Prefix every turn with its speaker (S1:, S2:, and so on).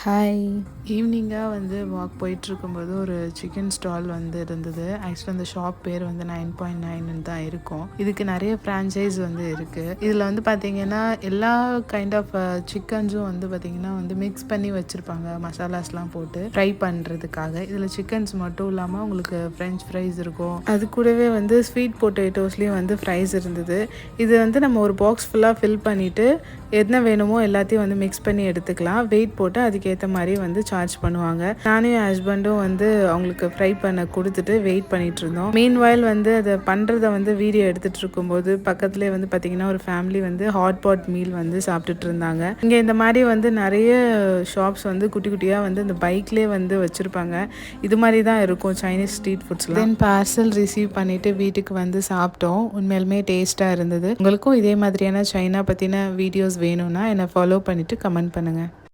S1: Hi.
S2: ஈவினிங்காக walk போயிட்டுருக்கும்போது ஒரு chicken stall இருந்தது. ஆக்சுவலாக அந்த ஷாப் பேர் 9.9 தான் இருக்கும். இதுக்கு நிறைய ஃப்ரான்ச்சைஸ் இருக்குது. இதில் பார்த்தீங்கன்னா எல்லா கைண்ட் ஆஃப் சிக்கன்ஸும் பார்த்தீங்கன்னா மிக்ஸ் பண்ணி வச்சுருப்பாங்க, மசாலாஸ்லாம் போட்டு ஃப்ரை பண்ணுறதுக்காக. இதில் சிக்கன்ஸ் மட்டும் இல்லாமல் உங்களுக்கு ஃப்ரெஞ்ச் ஃப்ரைஸ் இருக்கும். அது கூடவே ஸ்வீட் பொட்டேட்டோஸ்லேயும் ஃப்ரைஸ் இருந்தது. இது நம்ம ஒரு பாக்ஸ் ஃபுல்லாக ஃபில் பண்ணிவிட்டு என்ன வேணுமோ எல்லாத்தையும் மிக்ஸ் பண்ணி எடுத்துக்கலாம். வெயிட் போட்டு அதுக்கேற்ற மாதிரி சார்ஜ் பண்ணுவாங்க. நானும் என் ஹஸ்பண்டும் அவங்களுக்கு ஃப்ரை பண்ண கொடுத்துட்டு வெயிட் பண்ணிட்டு இருந்தோம். மீன்வாயில் அதை பண்ணுறத வீடியோ எடுத்துகிட்டு இருக்கும்போது பக்கத்துலேயே பார்த்தீங்கன்னா ஒரு ஃபேமிலி ஹாட் பாட் மீல் சாப்பிட்டுட்டு இருந்தாங்க. இங்கே இந்த மாதிரி நிறைய ஷாப்ஸ் குட்டி குட்டியாக இந்த பைக்லேயே வச்சுருப்பாங்க. இது மாதிரி தான் இருக்கும் சைனீஸ் ஸ்ட்ரீட் ஃபுட்ஸ்லாம். தென் பார்சல் ரிசீவ் பண்ணிவிட்டு வீட்டுக்கு சாப்பிட்டோம். உண்மையிலுமே டேஸ்ட்டாக இருந்தது. உங்களுக்கும் இதே மாதிரியான சைனா பற்றின வீடியோஸ் வேணும்னா என்னை ஃபாலோ பண்ணிவிட்டு கமெண்ட் பண்ணுங்கள்.